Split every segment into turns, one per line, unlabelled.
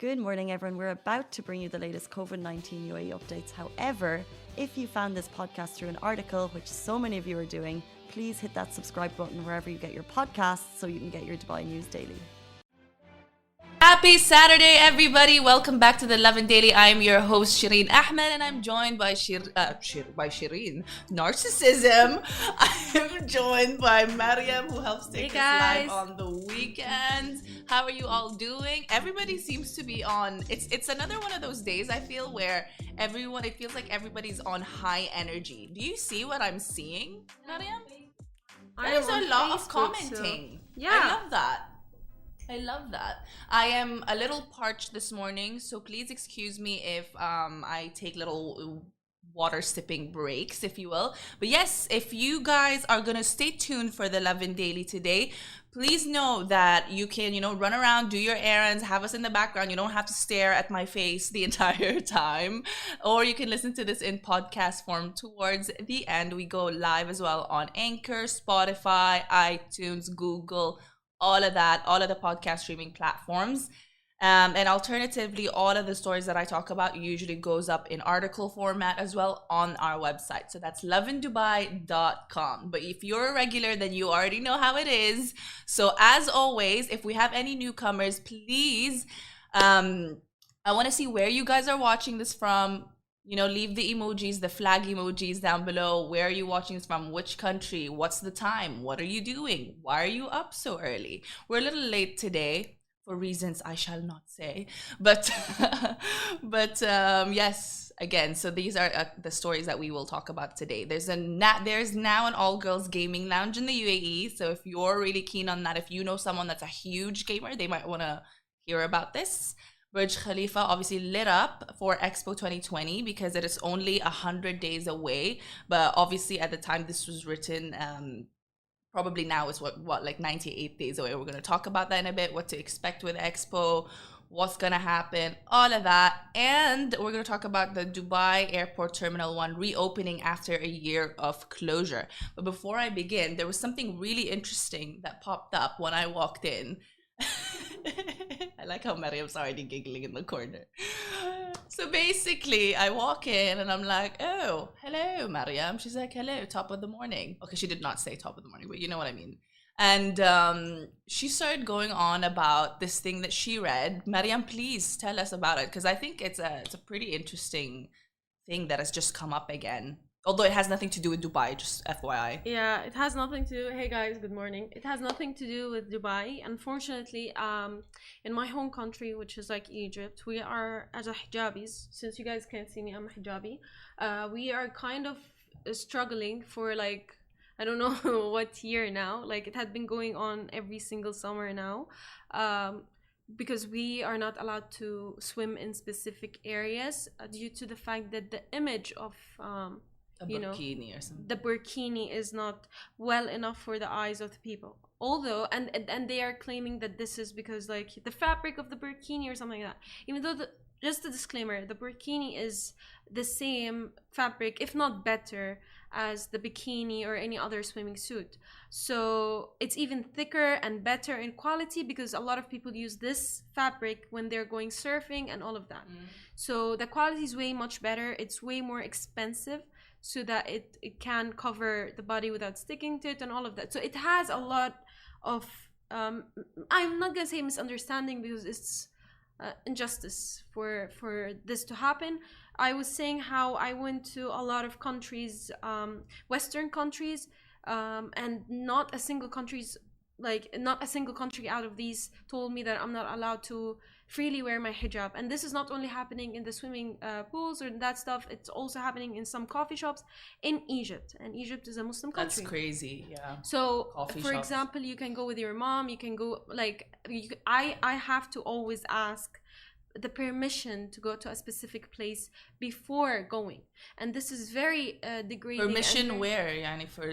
Good morning, everyone. We're about to bring you the latest COVID-19 UAE updates. However, if you found this podcast through an article, which so many of you are doing, please hit that subscribe button wherever you get your podcasts so you can get your Dubai news daily.
Happy Saturday, everybody! Welcome back to the Lovin Daily. I'm your host Shireen Ahmed, and I'm joined by Shireen Narcissism. I'm joined by Mariam, who helps take us live on the weekends. How are you all doing? Everybody seems to be on. It's another one of those days I feel where it feels like everybody's on high energy. Do you see what I'm seeing, Mariam? There's a lot of commenting. Yeah, I love that. I am a little parched this morning, so please excuse me if I take little water sipping breaks, if you will. But yes, if you guys are gonna stay tuned for the Lovin Daily today, please know that you can, run around, do your errands, have us in the background. You don't have to stare at my face the entire time. Or you can listen to this in podcast form towards the end. We go live as well on Anchor, Spotify, iTunes, Google, all of the podcast streaming platforms. And alternatively, all of the stories that I talk about usually goes up in article format as well on our website. So that's lovindubai.com. But if you're a regular, then you already know how it is. So as always, if we have any newcomers, please, I want to see where you guys are watching this from. Leave the emojis, the flag emojis down below. Where are you watching this from? Which country? What's the time? What are you doing? Why are you up so early? We're a little late today for reasons I shall not say. But yes, again, so these are the stories that we will talk about today. There's now an all-girls gaming lounge in the UAE. So if you're really keen on that, if you know someone that's a huge gamer, they might want to hear about this. Burj Khalifa obviously lit up for Expo 2020 because it is only 100 days away. But obviously at the time this was written, probably now is like 98 days away. We're going to talk about that in a bit, what to expect with Expo, what's going to happen, all of that. And we're going to talk about the Dubai Airport Terminal 1 reopening after a year of closure. But before I begin, there was something really interesting that popped up when I walked in. I like how Mariam's already giggling in the corner. So basically, I walk in and I'm like, oh, hello, Mariam. She's like, hello, top of the morning. Okay, she did not say top of the morning, but you know what I mean. And she started going on about this thing that she read. Mariam, please tell us about it, because I think it's a pretty interesting thing that has just come up again. Although it has nothing to do with Dubai, just FYI.
Yeah, it has nothing to do. Hey guys, good morning. It has nothing to do with Dubai. Unfortunately, in my home country, which is like Egypt, we are, as a hijabis, since you guys can't see me, I'm a hijabi. We are kind of struggling for like, I don't know what year now. Like it had been going on every single summer now. Because we are not allowed to swim in specific areas due to the fact that the image of
burkini or something.
The burkini is not well enough for the eyes of the people. Although, and they are claiming that this is because like the fabric of the burkini or something like that. Even though just a disclaimer, the burkini is the same fabric, if not better, as the bikini or any other swimming suit. So it's even thicker and better in quality because a lot of people use this fabric when they're going surfing and all of that. So the quality is way much better. It's way more expensive, so that it can cover the body without sticking to it and all of that. So it has a lot of, I'm not gonna say misunderstanding because it's injustice for this to happen. I was saying how I went to a lot of countries, Western countries, and not a single country out of these told me that I'm not allowed to freely wear my hijab. And this is not only happening in the swimming pools or that stuff, it's also happening in some coffee shops in Egypt. And Egypt is a Muslim country.
That's crazy, yeah.
So for example, you can go with your mom, you can go, like, I have to always ask the permission to go to a specific place before going, and this is very degrading.
Permission where? Yani for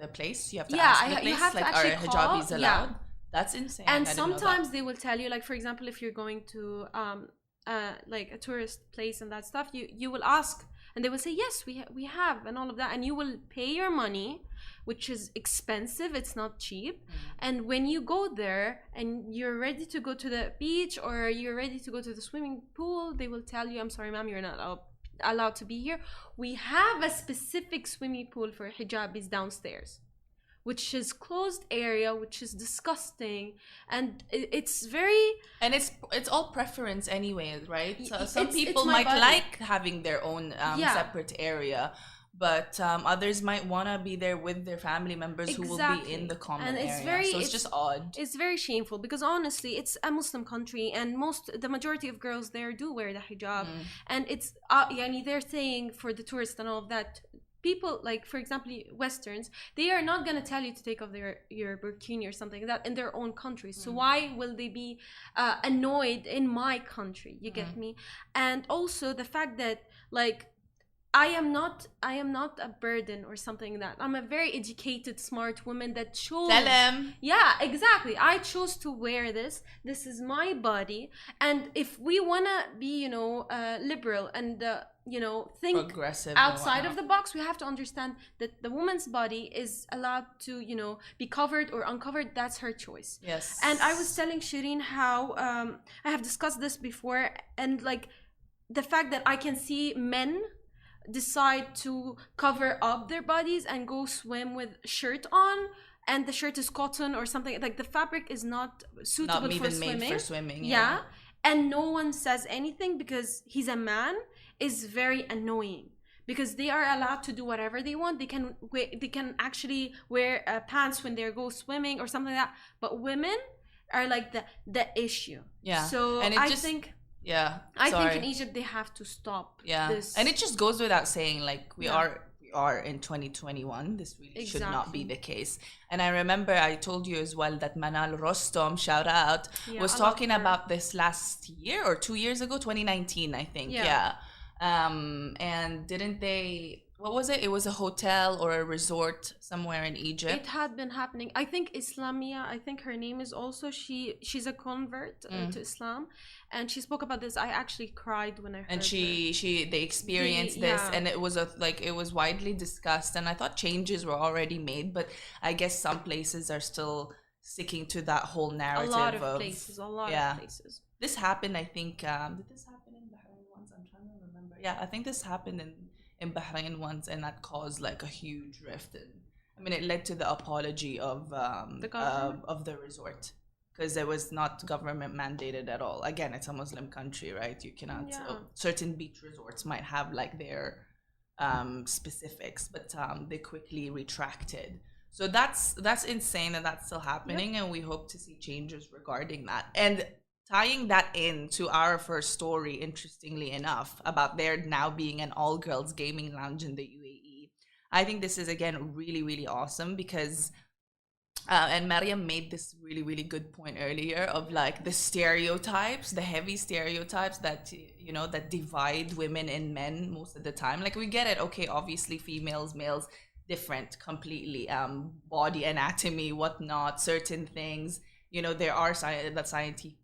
the place? You have to ask the place?
You have to
like,
actually
are hijabis allowed?
Yeah.
That's insane.
And sometimes they will tell you, like, for example, if you're going to like a tourist place and that stuff, you will ask, and they will say yes, we have, and all of that, and you will pay your money, which is expensive. It's not cheap. And when you go there and you're ready to go to the beach or you're ready to go to the swimming pool, they will tell you, I'm sorry ma'am, you're not allowed to be here. We have a specific swimming pool for hijabis downstairs, which is closed area, which is disgusting, and it's very,
and it's all preference anyway, right? So some
it's
people
my
might
body.
like having their own
Yeah.
separate area, but others might want to be there with their family members who will be in the common
And it's
area.
very,
So it's just odd.
It's very shameful because honestly, it's a Muslim country, and the majority of girls there do wear the hijab, and it's yani they're saying for the tourists and all of that. People, like for example Westerns, they are not going to tell you to take off your burkini or something like that in their own country. So why will they be annoyed in my country? You get me? And also the fact that like I am not a burden or something like that. I'm a very educated, smart woman that chose.
Tell them.
Yeah, exactly. I chose to wear this. This is my body, and if we wanna be, liberal and think
Progressive and
outside of
whatnot.
the box, we have to understand that the woman's body is allowed to be covered or uncovered. That's her choice.
Yes.
And I was telling Shireen how I have discussed this before, and like the fact that I can see men decide to cover up their bodies and go swim with shirt on, and the shirt is cotton or something, like the fabric is not suitable
not
for
even
swimming.
made for swimming.
Yeah. And no one says anything because he's a man, is very annoying, because they are allowed to do whatever they want. They can actually wear pants when they go swimming or something like that, but women are like the issue.
Yeah.
So
And it
I
just-
think
Yeah.
I
Sorry.
think in Egypt they have to stop
Yeah.
this.
And it just goes without saying, like we
Yeah.
are in 2021. This really should not be
Exactly.
the case. And I remember I told you as well that Manal Rostom, shout out,
Yeah,
was
I love
talking
her.
about this last year or 2 years ago, 2019, I think.
Yeah.
Yeah. And didn't they? What was it? It was a hotel or a resort somewhere in Egypt.
It had been happening. I think Islamia, I think her name is also, she's a convert to Islam, and she spoke about this. I actually cried when I heard
And
her.
they experienced this,
yeah.
and it was it was widely discussed, and I thought changes were already made, but I guess some places are still sticking to that whole
A
narrative
lot of places, a lot
yeah.
of places.
This happened, I think, did this happen in Bahrain once? I'm trying to remember. Yeah, I think this happened in Bahrain once, and that caused like a huge rift. And I mean, it led to the apology of
The government?
of the resort, because it was not government mandated at all. Again, it's a Muslim country, right? You cannot.
Yeah.
Certain beach resorts might have like their specifics, but they quickly retracted. So that's insane, and that's still happening, and we hope to see changes regarding that. And tying that into our first story, interestingly enough, about there now being an all-girls gaming lounge in the UAE, I think this is again really, really awesome, because and Mariam made this really, really good point earlier of like the stereotypes, the heavy stereotypes that that divide women and men most of the time. Like we get it, okay, obviously females, males, different completely, body anatomy, whatnot, certain things. There are scientific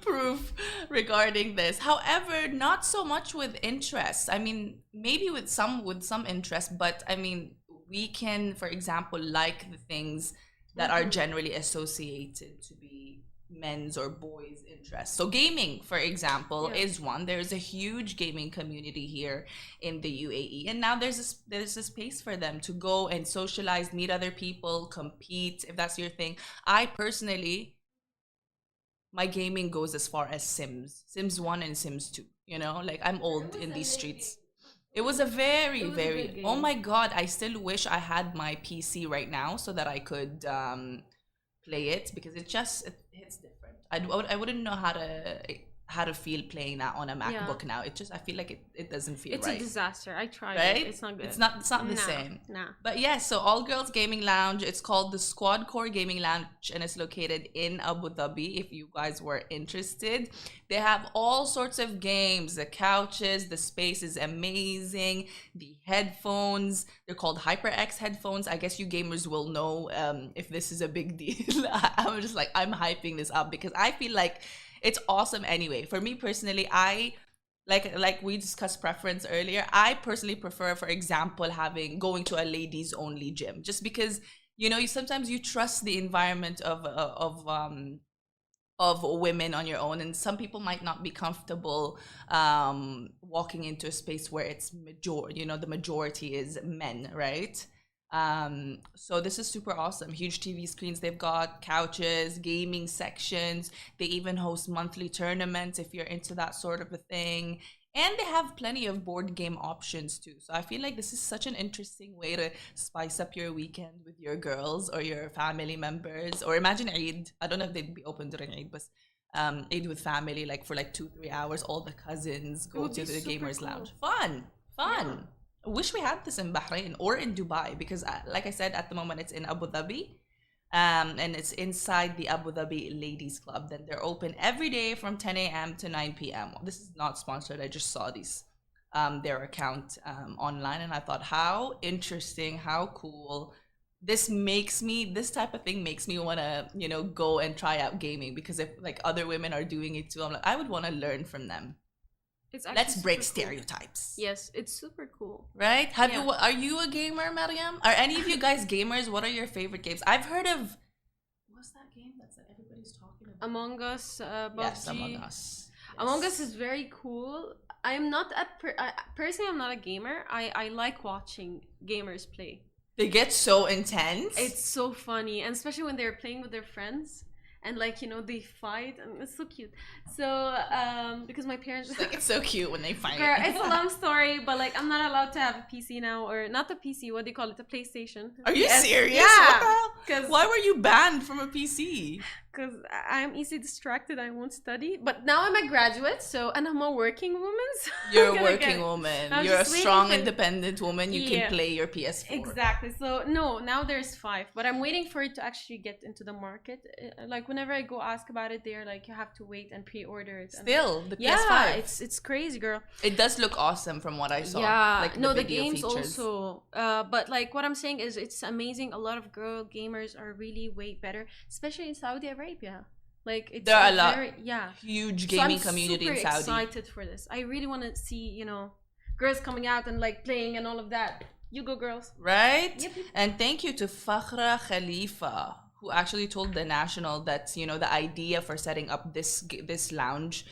proof regarding this. However, not so much with interest. I mean, maybe with some interest, but I mean, we can, for example, like the things that are generally associated to be men's or boys' interests. So gaming, for example, is one. There's a huge gaming community here in the UAE, and now there's a space for them to go and socialize, meet other people, compete, if that's your thing. I personally, my gaming goes as far as Sims 1 and Sims 2. Like I'm old in these streets. It was a very,
was a
very,
good
oh
game.
my God, I still wish I had my PC right now so that I could play it, because it hits different. I wouldn't know how to feel playing that on a MacBook now. I feel like it doesn't feel
It's
right.
a disaster. I tried
Right?
it. It's not good.
It's not the
Nah,
same.
Nah.
But yes, so all girls gaming lounge. It's called the Squad Core Gaming Lounge, and it's located in Abu Dhabi. If you guys were interested, they have all sorts of games. The couches, the space is amazing. The headphones, they're called HyperX headphones. I guess you gamers will know if this is a big deal. I'm just like, I'm hyping this up because I feel like it's awesome anyway. For me personally, I like we discussed preference earlier. I personally prefer, for example, going to a ladies only gym, just because sometimes you trust the environment of women on your own, and some people might not be comfortable walking into a space where it's the majority is men, right? So this is super awesome. Huge TV screens, they've got couches, gaming sections, they even host monthly tournaments if you're into that sort of a thing. And they have plenty of board game options too. So I feel like this is such an interesting way to spice up your weekend with your girls or your family members. Or imagine Eid. I don't know if they'd be open during Eid, but Eid with family, like for like 2-3 hours, all the cousins go to the gamers
cool.
lounge. Fun. Yeah. I wish we had this in Bahrain or in Dubai, because like I said, at the moment it's in Abu Dhabi. And it's inside the Abu Dhabi Ladies Club. Then they're open every day from 10 a.m. to 9 p.m. This is not sponsored. I just saw their account online, and I thought, how interesting, how cool. This type of thing makes me want to, go and try out gaming, because if like other women are doing it too, I'm like, I would want to learn from them. Let's break stereotypes.
Cool. Yes, it's super cool.
Right? Are you a gamer, Mariam? Are any of you guys gamers? What are your favorite games? I've heard of, what's that game that everybody's talking about?
Among Us, PUBG.
Yes, Among Us. Yes.
Among Us is very cool. Personally, I'm not a gamer. I like watching gamers play.
They get so intense.
It's so funny, and especially when they're playing with their friends. And they fight, and it's so cute. So because my parents
it's so cute when they fight.
Girl, it's a long story, but like I'm not allowed to have a PC now, or not the PC. What do you call it? A PlayStation.
Are you serious?
Yeah.
Why were you banned from a PC?
Because I'm easily distracted. I won't study. But now I'm a graduate, and I'm a working woman. So
you're a working woman. You're a strong, independent woman. You can play your PS4.
Exactly. So no, now there's 5, but I'm waiting for it to actually get into the market. Like whenever I go ask about it, they're like, you have to wait and pre-order it.
Still, the PS5.
Yeah, it's crazy, girl.
It does look awesome from what I saw.
Yeah,
like
the games features. Also. But like what I'm saying is, it's amazing. A lot of girl gamers are really way better, especially in Saudi Arabia. Like it's
there are a lot, huge gaming community in Saudi.
I'm super excited for this. I really want to see, girls coming out and like playing and all of that. You go, girls.
Right?
Yep.
And thank you to Fakhra Khalifa, who actually told The National that the idea for setting up this lounge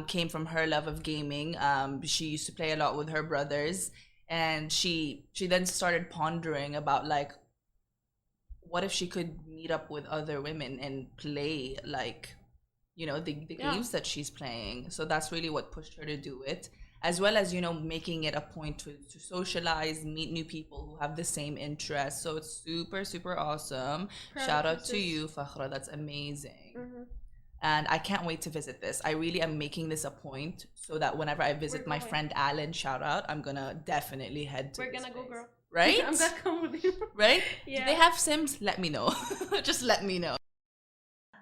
came from her love of gaming. She used to play a lot with her brothers, and she then started pondering about like, what if she could meet up with other women and play like the games that she's playing. So that's really what pushed her to do it, as well as making it a point to socialize, meet new people who have the same interests. So it's super, super awesome. Shout out to you, Fakhra. That's amazing.
Mm-hmm.
And I can't wait to visit this. I really am making this a point, so that whenever I visit my friend Alan, shout out, I'm gonna definitely head to
We're gonna go, girl.
Right?
I'm gonna come with you.
Right?
Yeah.
Do they have Sims? Let me know. Just let me know.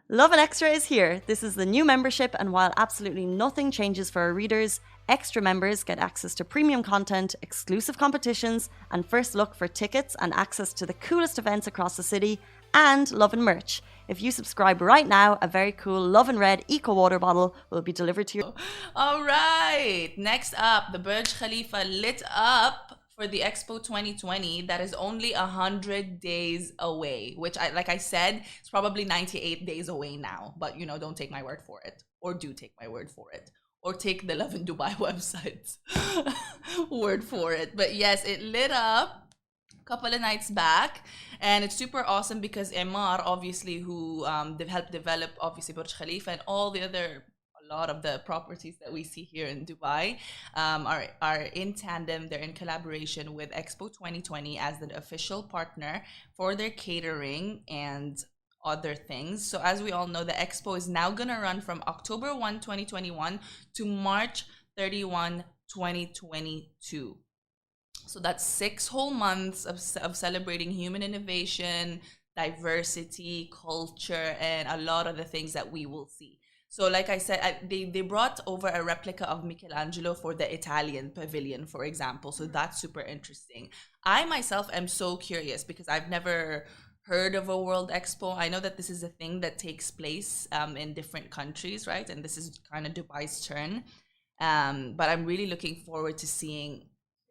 Lovin Extra is here. This is the new membership, and while absolutely nothing changes for our readers, extra members get access to premium content, exclusive competitions, and first look for tickets and access to the coolest events across the city, and Lovin merch. If you subscribe right now, a very cool Lovin Red Eco Water bottle will be delivered to you.
All right. Next up, the Burj Khalifa lit up for the Expo 2020 that is only 100 days away, which like I said, it's probably 98 days away now, but don't take my word for it, or do take my word for it, or take the Lovin Dubai website's word for it. But yes, it lit up a couple of nights back, and it's super awesome because Emar, obviously, who helped develop obviously Burj Khalifa and all the other lot of the properties that we see here in Dubai are in tandem. They're in collaboration with Expo 2020 as the official partner for their catering and other things. So as we all know, the Expo is now going to run from October 1, 2021 to March 31, 2022. So that's 6 whole months of celebrating human innovation, diversity, culture, and a lot of the things that we will see. So like I said, they brought over a replica of Michelangelo for the Italian pavilion, for example. So that's super interesting. I myself am so curious because I've never heard of a World Expo. I know that this is a thing that takes place in different countries, right? And this is kind of Dubai's turn. But I'm really looking forward to seeing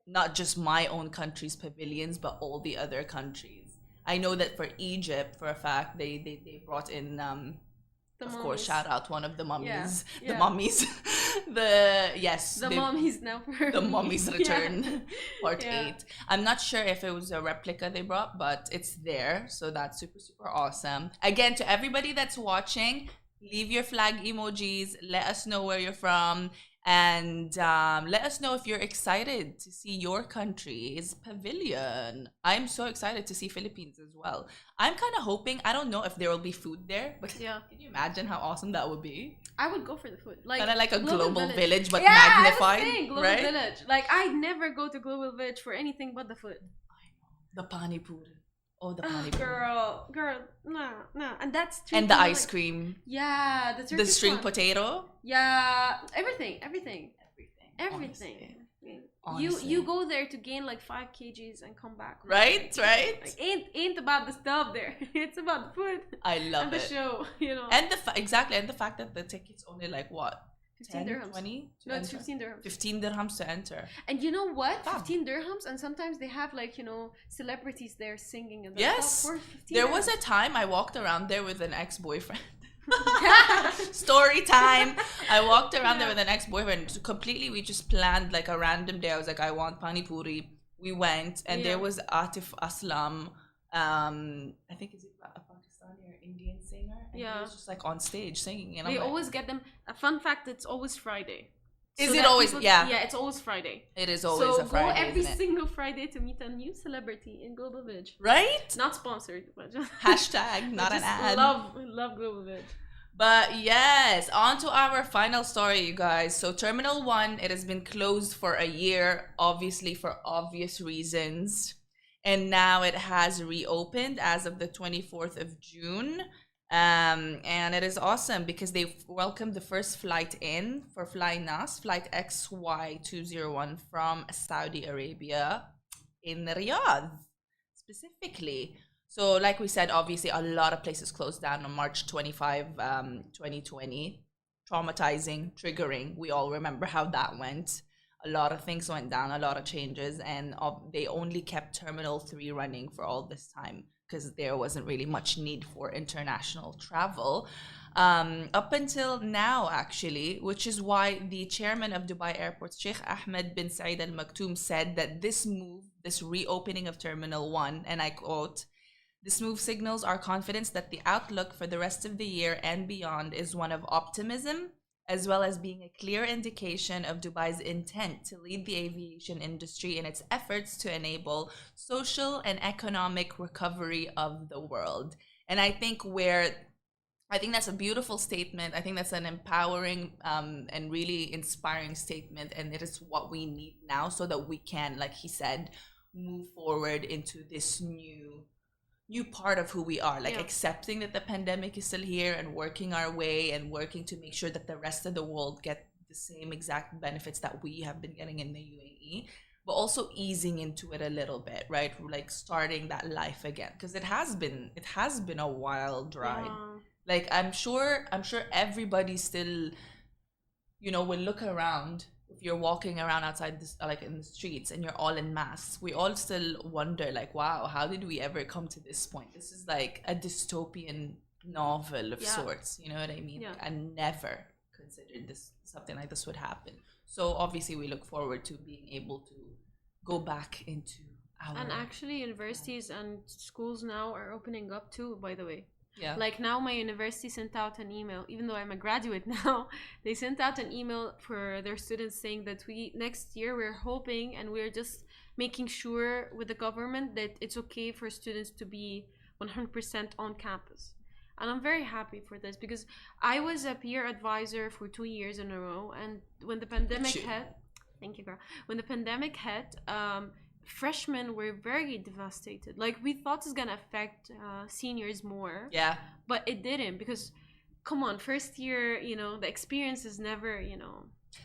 not just my own country's pavilions, but all the other countries. I know that for Egypt, for a fact, they brought in, of course, shout out one of the mummies, the mummies, the
mummies now for
the Mummy's Return, Part 8. I'm not sure if it was a replica they brought, but it's there, so that's super, super awesome. Again, to everybody that's watching, leave your flag emojis, let us know where you're from, and let us know if you're excited to see your country's pavilion. I'm so excited to see Philippines as well. I'm kind of hoping, I don't know if there will be food there, but can you imagine how awesome that would be?
I would go for the food. Like
kind of like a global village, but magnified.
Global
right?
Village. Like I never go to Global Village for anything but the food.
The pani puri. Oh, the pani puri.
Girl, no. And that's
and the ice cream.
Yeah,
the string potato.
Yeah, everything.
Honestly.
You go there to gain like 5 kgs and come back.
Right.
Like, ain't about the stuff there. It's about the food.
I love
and
it.
the show, you know.
And the fact that the ticket's only like what?
15 dirhams.
20?
No, it's 15 dirhams.
15 dirhams to enter.
And you know what? 15 dirhams, and sometimes they have like, you know, celebrities there singing and
yes.
For 15
there
dirhams.
was a time I walked around there with an ex-boyfriend. Story time. I walked around there with an ex-boyfriend. So completely, we just planned like a random day. I was like, I want pani puri. We went, and there was Atif Aslam. I think is it a Pakistani or Indian singer? And he was just like on stage singing. And
they
I'm like,
always get them. A fun fact: it's always Friday.
Is it always? Yeah,
it's always Friday.
It is always a Friday.
So go every single Friday to meet a new celebrity in Global Village.
Right?
Not sponsored, but just
hashtag not an ad.
Love Global Village.
But yes, on to our final story, you guys. So Terminal 1, it has been closed for a year, obviously for obvious reasons. And now it has reopened as of the 24th of June. And it is awesome because they've welcomed the first flight in for Fly Nas, flight XY201 from Saudi Arabia in Riyadh, specifically. So like we said, obviously a lot of places closed down on March 25, 2020. Traumatizing, triggering. We all remember how that went. A lot of things went down, a lot of changes, and they only kept Terminal 3 running for all this time because there wasn't really much need for international travel. Up until now, actually, which is why the chairman of Dubai Airports, Sheikh Ahmed bin Saeed Al Maktoum, said that this move, this reopening of Terminal 1, and I quote, "This move signals our confidence that the outlook for the rest of the year and beyond is one of optimism, as well as being a clear indication of Dubai's intent to lead the aviation industry in its efforts to enable social and economic recovery of the world." And I think that's a beautiful statement. I think that's an empowering and really inspiring statement. And it is what we need now so that we can, like he said, move forward into this new part of who we are, like accepting that the pandemic is still here and working our way and working to make sure that the rest of the world get the same exact benefits that we have been getting in the UAE, but also easing into it a little bit, right? Like starting that life again, because it has been a wild ride. Like I'm sure everybody still, you know, will look around. If you're walking around outside this, like in the streets, and you're all in masks, we all still wonder, like, wow, how did we ever come to this point? This is like a dystopian novel of sorts, you know what I mean?
Yeah.
I never considered something like this would happen. So obviously we look forward to being able to go back into our...
And actually universities and schools now are opening up too, by the way.
Yeah.
Like now my university sent out an email, even though I'm a graduate now, they sent out an email for their students saying that next year we're hoping and we're just making sure with the government that it's okay for students to be 100% on campus. And I'm very happy for this because I was a peer advisor for 2 years in a row, and when the pandemic hit, thank you, girl. When the pandemic hit, freshmen were very devastated. Like we thought it's gonna affect seniors more, but it didn't, because come on, first year, you know, the experience is never, you know,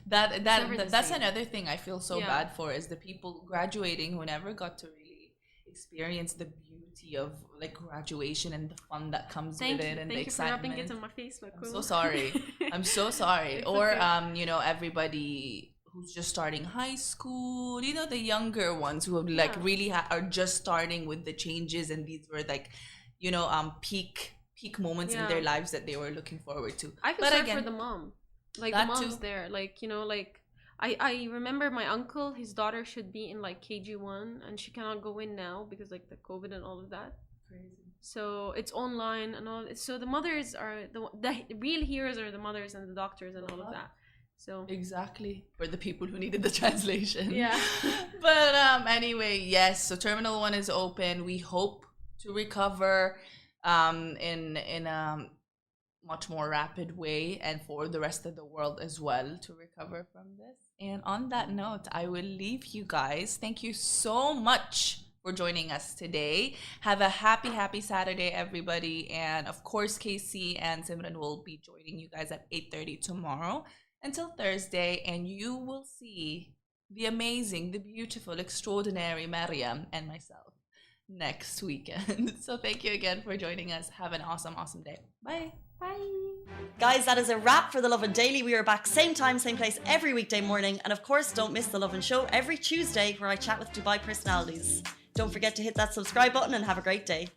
that's another thing I feel so bad for, is the people graduating who never got to really experience the beauty beauty of like graduation and the fun that comes
Thank
with
you.
it and
Thank
the
you for rubbing
excitement.
it on my face.
I'm so sorry. I'm so sorry.
It's
Or
okay.
you know, everybody who's just starting high school, you know, the younger ones who have like
Yeah.
really are just starting with the changes, and these were like, you know, peak moments in their
Yeah.
lives that they were looking forward to.
I feel
But
sorry
again,
for the mom. Like the
that
mom's
too.
there. Like, you know, like I remember my uncle, his daughter should be in like KG1 and she cannot go in now because like the COVID and all of that.
Crazy.
So it's online and all. So the mothers are the real heroes are the mothers and the doctors and all of that. So
Exactly. For the people who needed the translation.
yeah.
But anyway, yes, so Terminal 1 is open. We hope to recover in a much more rapid way, and for the rest of the world as well to recover from this. And on that note, I will leave you guys. Thank you so much for joining us today. Have a happy Saturday, everybody. And of course, Casey and Simran will be joining you guys at 8:30 tomorrow until Thursday, and you will see the amazing, the beautiful, extraordinary Mariam and myself next weekend. So thank you again for joining us. Have an awesome day. Bye.
Bye.
Guys, that is a wrap for the Lovin Daily. We are back same time, same place every weekday morning. And of course, don't miss the Lovin Show every Tuesday where I chat with Dubai personalities. Don't forget to hit that subscribe button and have a great day.